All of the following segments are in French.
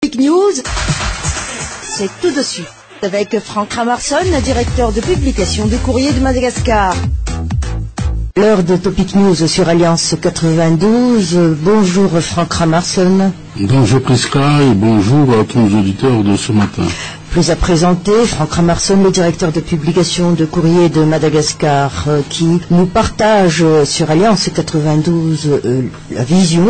Topic News, c'est tout de suite avec Franck Ramarson, directeur de publication du Courrier de Madagascar. L'heure de Topic News sur Alliance 92. Bonjour Franck Ramarson. Bonjour Prisca et bonjour à tous nos auditeurs de ce matin. Plus à présenter, Franck Ramarson, le directeur de publication de Courrier de Madagascar, qui nous partage sur Alliance 92 la vision,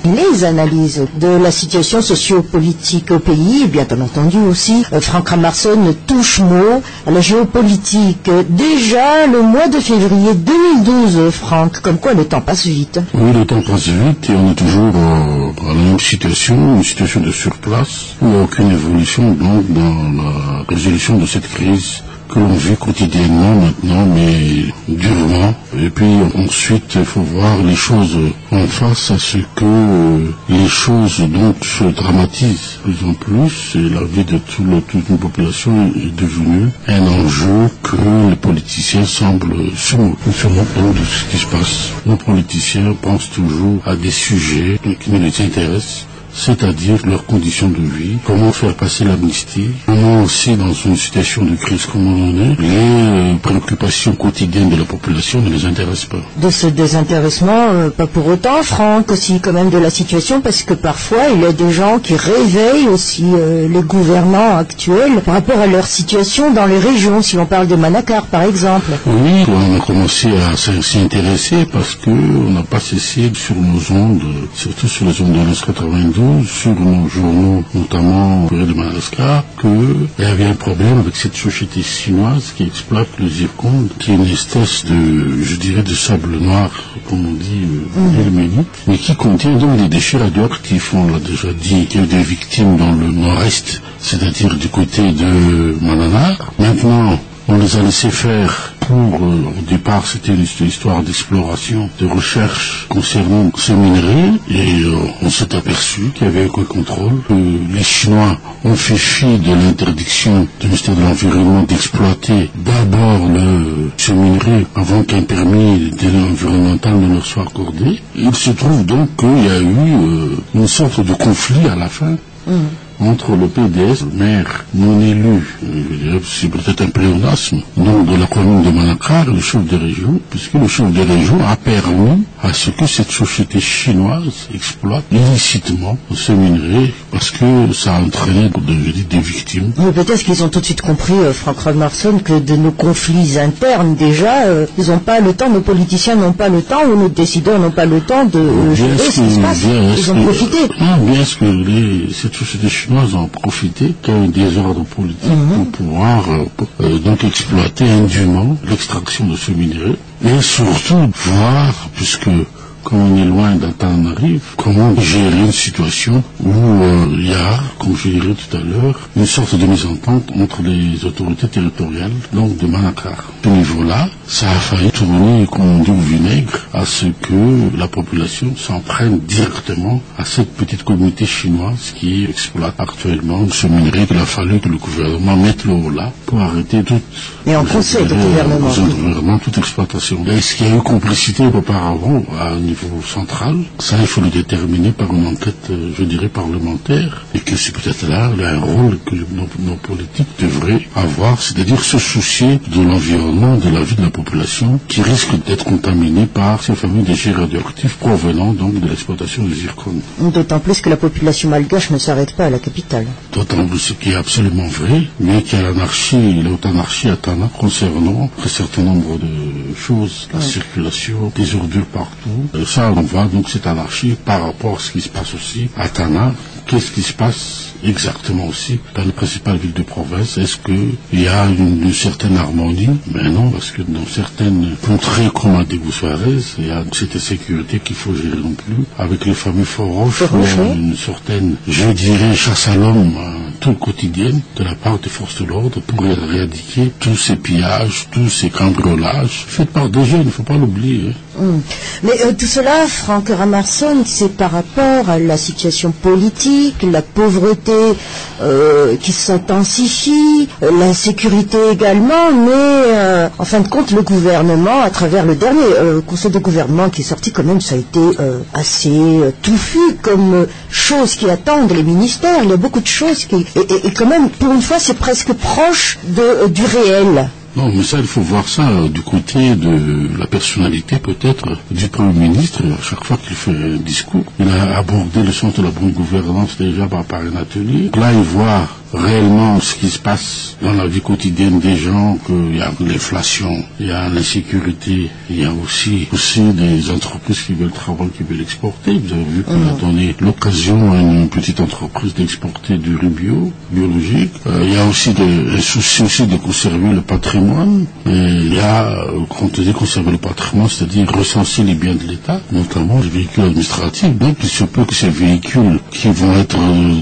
les analyses de la situation socio-politique au pays, et bien entendu aussi, Franck Ramarson touche mot à la géopolitique. Déjà le mois de février 2012, Franck, comme quoi le temps passe vite. Oui, le temps passe vite et on est toujours à la même situation, une situation de surplace, où il n'y a aucune évolution donc dans la résolution de cette crise que l'on vit quotidiennement maintenant, mais durement. Et puis ensuite, il faut voir les choses en face à ce que les choses donc se dramatisent de plus en plus et la vie de toute une population est devenue un enjeu que les politiciens semblent surmonter de ce qui se passe. Nos politiciens pensent toujours à des sujets qui ne les intéressent, c'est-à-dire leurs conditions de vie, comment faire passer l'amnistie, comment aussi dans une situation de crise comme on en est, les préoccupations quotidiennes de la population ne les intéressent pas. De ce désintéressement, pas pour autant, Franck, aussi quand même de la situation, parce que parfois il y a des gens qui réveillent aussi les gouvernants actuels par rapport à leur situation dans les régions, si l'on parle de Manakar par exemple. Oui, on a commencé à s'y intéresser parce qu'on n'a pas cessé sur nos ondes, surtout sur les ondes de l'Alliance 92, sur nos journaux, notamment au Courrier de Madagascar, qu'il y avait un problème avec cette société chinoise qui exploite le zircon, qui est une espèce de, je dirais, de sable noir, comme on dit, helménite, mais qui contient donc des déchets radioactifs. On l'a déjà dit, qu'il y a eu des victimes dans le nord-est, c'est-à-dire du côté de Mananar. Maintenant, on les a laissés faire pour, au départ, c'était une histoire d'exploration, de recherche concernant ces minerais, et on s'est aperçu qu'il y avait aucun contrôle. Les Chinois ont fait fi de l'interdiction du ministère de l'Environnement d'exploiter d'abord ce minerai avant qu'un permis environnemental ne leur soit accordé. Il se trouve donc qu'il y a eu une sorte de conflit à la fin. Entre le PDS, le maire non élu, c'est peut-être un pléonasme, donc de la commune de Manakar, le chef de région, puisque le chef de région a permis à ce que cette société chinoise exploite illicitement ce minerai, parce que ça a entraîné des victimes. Mais peut-être qu'ils ont tout de suite compris, Franck Ramarson, que de nos conflits internes, déjà, ils n'ont pas le temps, nos politiciens n'ont pas le temps, ou nos décideurs n'ont pas le temps de gérer ce qui se passe. Ils ont profité. Non, bien ce que cette société chinoise ont profité d'un désordre politique pour pouvoir donc exploiter indûment l'extraction de ce minerai et surtout voir, puisque quand on est loin d'Antananarive, comment gérer une situation où il y a, comme je dirais tout à l'heure, une sorte de mésentente entre les autorités territoriales, donc de Manakar. À ce niveau-là, ça a failli tourner, comme on dit, au vinaigre, à ce que la population s'en prenne directement à cette petite communauté chinoise qui exploite actuellement ce minerai qu'il a fallu que le gouvernement mette le haut là pour arrêter toute... Et en conseil du gouvernement. Toute exploitation. Est-ce qu'il y a eu complicité auparavant à un niveau central? Ça, il faut le déterminer par une enquête, je dirais, parlementaire, et que c'est peut-être là un rôle que nos politiques devraient avoir, c'est-à-dire se soucier de l'environnement, de la vie de la population, qui risque d'être contaminée par ces fameux déchets radioactifs provenant donc de l'exploitation du zircon. D'autant plus que la population malgache ne s'arrête pas à la capitale. D'autant plus, ce qui est absolument vrai, mais qu'il y a l'anarchie, la haute anarchie à Tana concernant un certain nombre de choses, la circulation, des ordures partout. Ça, on voit donc cette anarchie par rapport à ce qui se passe aussi à Tana. Qu'est-ce qui se passe exactement aussi dans les principales villes de province? Est-ce qu'il y a une certaine harmonie? Mais non, parce que dans certaines contrées comme à Débou-Suarez, il y a cette insécurité qu'il faut gérer non plus, avec les fameux feux rouges, une certaine, je dirais, chasse à l'homme surtout quotidienne, de la part des forces de l'ordre pour éradiquer tous ces pillages, tous ces cambriolages faits par des jeunes, il ne faut pas l'oublier. Mais tout cela, Franck Ramarson, c'est par rapport à la situation politique, la pauvreté qui s'intensifie, l'insécurité également, mais en fin de compte, le gouvernement, à travers le dernier conseil de gouvernement qui est sorti, quand même, ça a été assez touffu comme choses qui attendent les ministères. Il y a beaucoup de choses qui... Et quand même, pour une fois, c'est presque proche du réel. Non, mais ça, il faut voir ça du côté de la personnalité, peut-être, du Premier ministre. À chaque fois qu'il fait un discours, il a abordé le sens de la bonne gouvernance déjà par un atelier. Là, il voit réellement ce qui se passe dans la vie quotidienne des gens, qu'il y a l'inflation, il y a l'insécurité, il y a aussi des entreprises qui veulent travailler, qui veulent exporter. Vous avez vu qu'on a donné l'occasion à une petite entreprise d'exporter du riz biologique. Il y a aussi un souci aussi de conserver le patrimoine. Et il y a, quand on dit conserver le patrimoine, c'est-à-dire recenser les biens de l'État, notamment les véhicules administratifs. Donc il se peut que ces véhicules qui vont être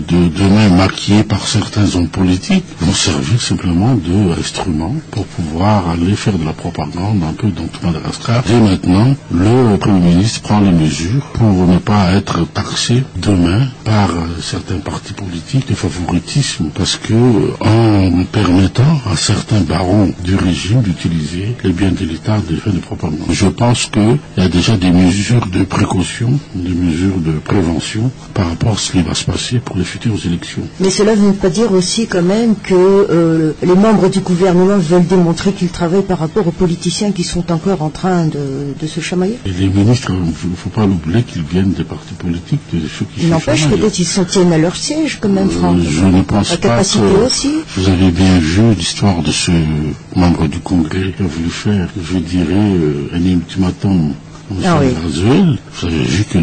demain maquillés par certains hommes politiques vont servir simplement d'instrument pour pouvoir aller faire de la propagande un peu dans tout Madagascar. Et maintenant, le Premier ministre prend les mesures pour ne pas être taxé demain par certains partis politiques de favoritisme, parce que en permettant à certains barons du régime d'utiliser les biens de l'État des fins de propagande. Je pense qu'il y a déjà des mesures de précaution, des mesures de prévention par rapport à ce qui va se passer pour les futures élections. Mais cela ne veut pas dire aussi quand même que les membres du gouvernement veulent démontrer qu'ils travaillent par rapport aux politiciens qui sont encore en train de se chamailler. Et les ministres, il ne faut pas l'oublier qu'ils viennent des partis politiques, de ceux qui se chamaillent. N'empêche, peut-être ils s'en tiennent à leur siège quand même, Franck. Je ne pense pas capacité que aussi. Vous avez bien vu l'histoire de ce membre du Congrès qui a voulu faire, je dirais, un ultimatum. Vous avez vu que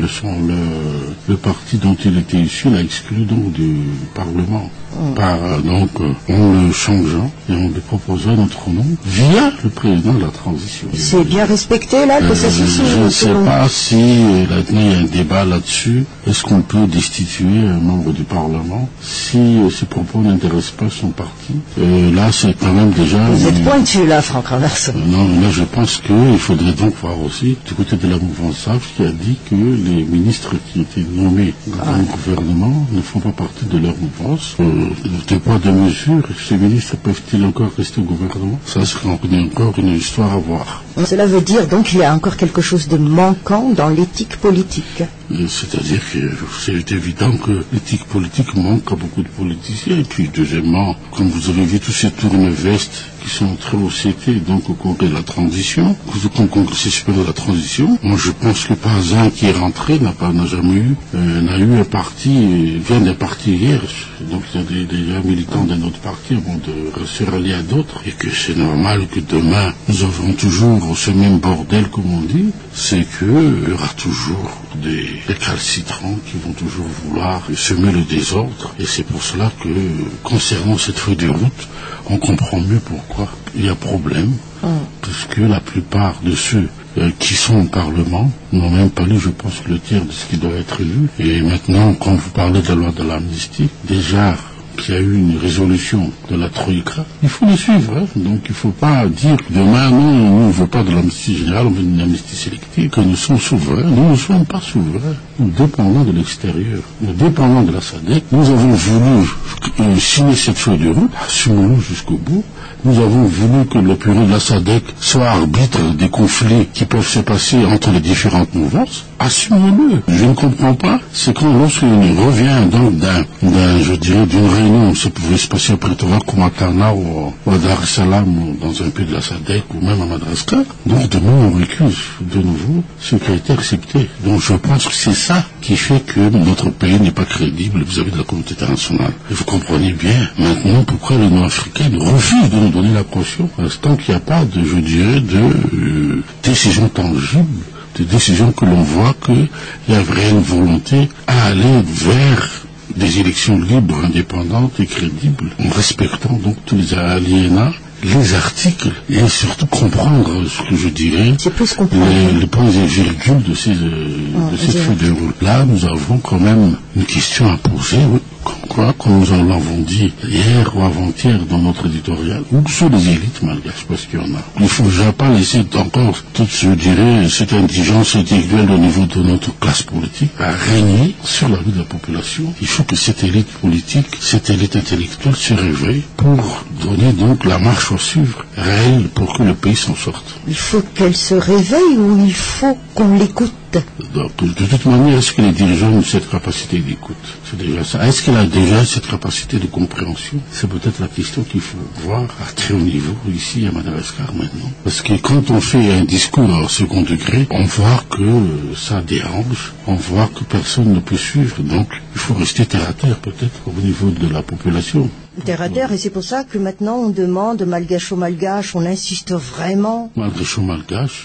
le parti dont il était issu l'a exclu donc du Parlement. En le changeant et en lui proposant notre nom via le président de la transition. C'est bien respecté là que ça se Je ne sais pas si il y a un débat là-dessus. Est-ce qu'on peut destituer un membre du Parlement si ses propos n'intéressent pas son parti? Là, c'est quand même déjà... Vous êtes pointu là, Franck Ramarson. Non, là, je pense qu'il faudrait donc voir aussi du côté de la mouvance SAF qui a dit que les ministres qui étaient nommés dans le gouvernement ne font pas partie de leur mouvance. De poids de mesure, ces ministres peuvent-ils encore rester au gouvernement? Ça serait encore une histoire à voir. Cela veut dire donc qu'il y a encore quelque chose de manquant dans l'éthique politique. C'est-à-dire que c'est évident que l'éthique politique manque à beaucoup de politiciens. Et puis, deuxièmement, comme vous avez vu tous ces tourne-vestes qui sont entrés au CT, donc au congrès de la transition, au congrès supérieur de la transition, moi je pense que pas un qui est rentré n'a eu un parti, vient d'un parti hier, donc il y a des militants d'un autre parti avant de se rallier à d'autres, et que c'est normal que demain nous aurons toujours ce même bordel comme on dit, c'est qu'il y aura toujours des récalcitrants qui vont toujours vouloir semer le désordre, et c'est pour cela que concernant cette feuille de route, on comprend mieux pourquoi il y a problème, puisque la plupart de ceux qui sont au Parlement n'ont même pas lu, je pense, le tiers de ce qui doit être lu. Et maintenant, quand vous parlez de la loi de l'amnistie, déjà qu'il y a eu une résolution de la Troïka, il faut le suivre. Donc il ne faut pas dire que demain, non, nous on ne veut pas de l'amnistie générale, on veut une amnistie sélective, que nous sommes souverains. Nous ne sommes pas souverains. Nous dépendons de l'extérieur. Nous dépendons de la SADC. Nous avons voulu signer cette feuille de route, assumons-nous jusqu'au bout. Nous avons voulu que le bureau de la SADC soit arbitre des conflits qui peuvent se passer entre les différentes mouvances. Assumons-le. Je ne comprends pas. C'est quand lorsqu'on revient donc d'une réunion, ça pouvait se passer à Pretoria, Kumakana ou à Dar es Salaam, dans un pays de la SADC ou même à Madagascar. Donc demain on récuse de nouveau ce qui a été accepté. Donc je pense que c'est ça qui fait que notre pays n'est pas crédible vis-à-vis de la communauté internationale. Et vous comprenez bien maintenant pourquoi l'Union africaine refuse de nous donner la caution à l'instant qu'il n'y a pas de, de décision tangible, de décision que l'on voit qu'il y a vraiment une volonté à aller vers des élections libres, indépendantes et crédibles, en respectant donc tous les alinéas, les articles, et surtout comprendre ce que je dirais, les points et virgules de ces feuilles de route. Là, nous avons quand même une question à poser. crois, comme nous l'avons dit hier ou avant-hier dans notre éditorial, où sont les élites malgaches, parce qu'il y en a. Il ne faut pas laisser encore toute, je dirais, cette indigence intellectuelle au niveau de notre classe politique à régner sur la vie de la population. Il faut que cette élite politique, cette élite intellectuelle se réveille pour donner donc la marche à suivre réelle pour que le pays s'en sorte. Il faut qu'elle se réveille ou il faut qu'on l'écoute? Donc, de toute manière, est-ce que les dirigeants ont cette capacité d'écoute? C'est déjà ça. Est-ce qu'elle a déjà cette capacité de compréhension? C'est peut-être la question qu'il faut voir à très haut niveau ici à Madagascar maintenant. Parce que quand on fait un discours au second degré, on voit que ça dérange, on voit que personne ne peut suivre. Donc, il faut rester terre à terre peut-être au niveau de la population. Terre à terre, et c'est pour ça que maintenant on demande malgache, on insiste vraiment. Malgache,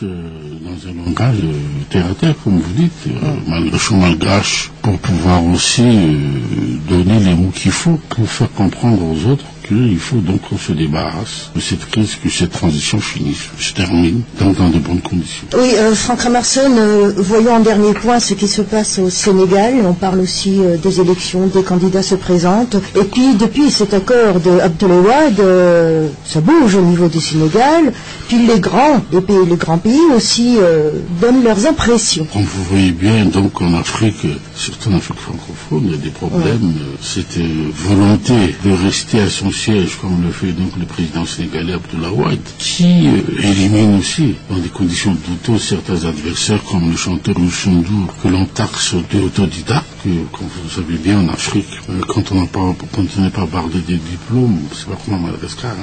dans un langage terre à terre, comme vous dites, malgache, pour pouvoir aussi donner les mots qu'il faut pour faire comprendre aux autres qu'il faut donc qu'on se débarrasse de cette crise, que cette transition finisse, se termine dans de bonnes conditions. Oui, Franck Ramarson, voyons en dernier point ce qui se passe au Sénégal. On parle aussi des élections, des candidats se présentent. Et puis, depuis cet accord de Abdoulaye Wade, ça bouge au niveau du Sénégal. Puis les grands pays aussi donnent leurs impressions. Comme vous voyez bien, donc en Afrique, surtout en Afrique francophone, il y a des problèmes. Cette volonté de rester à son siège, comme le fait donc le président sénégalais Abdoulaye Wade, qui élimine aussi, dans des conditions douteuses, certains adversaires comme le chanteur Youssou N'Dour, que l'on taxe d'autodidacte, comme vous savez bien en Afrique, quand on n'est pas bardé des diplômes, c'est pas comme à Madagascar,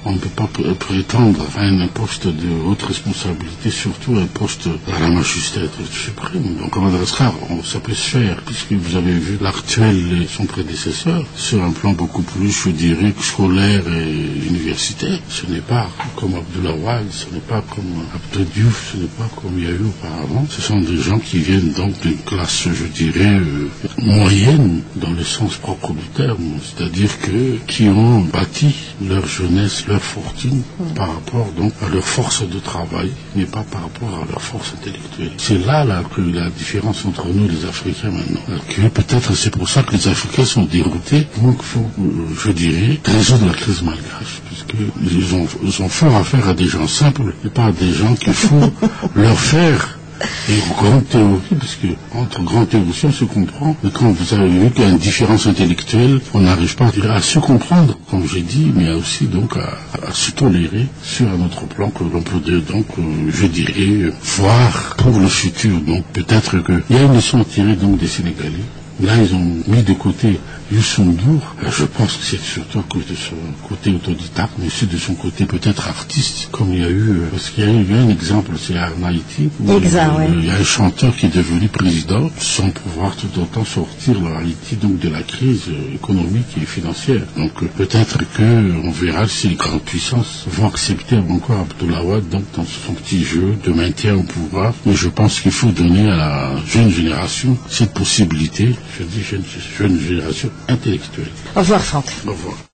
on ne peut pas prétendre à un poste de haute responsabilité, surtout un poste à la magistrature suprême. Donc à Madagascar, ça peut se faire, puisque vous avez vu l'actuel et son prédécesseur, sur un plan beaucoup plus, je dirais, scolaire et universitaire. Ce n'est pas comme Abdoulaye Wade, ce n'est pas comme Abdou Diouf, ce n'est pas comme il y a eu auparavant. Ce sont des gens qui viennent donc d'une classe, je dirais, moyenne, dans le sens propre du terme, c'est-à-dire qui ont bâti leur jeunesse, leur fortune par rapport donc à leur force de travail, mais pas par rapport à leur force intellectuelle. C'est là que la différence entre nous les Africains maintenant. Que peut-être c'est pour ça que les Africains sont déroutés. Donc il faut, je dirais, résoudre la crise malgache, puisqu'ils ont fort affaire à des gens simples et pas à des gens qu'il faut leur faire. Et grande théorie, parce que entre grands théoriciens on se comprend, mais quand vous avez vu qu'il y a une différence intellectuelle, on n'arrive pas à se comprendre, comme j'ai dit, mais aussi donc à se tolérer sur un autre plan que l'on peut donc, je dirais, voir pour le futur. Donc peut-être qu'il y a une leçon à tirer donc des Sénégalais. Là, ils ont mis de côté Youssou N'Dour. Je pense que c'est surtout à cause de son côté autodidacte, mais aussi de son côté peut-être artiste, comme il y a eu, parce qu'il y a eu un exemple, c'est Haïti, où il y a un chanteur qui est devenu président sans pouvoir tout autant sortir Haïti donc de la crise économique et financière. Donc peut-être qu'on verra si les grandes puissances vont accepter encore Abdoulaye Wade donc dans son petit jeu de maintien au pouvoir. Mais je pense qu'il faut donner à la jeune génération cette possibilité. Je dis jeune génération intellectuelle. Au revoir Franck. Au revoir.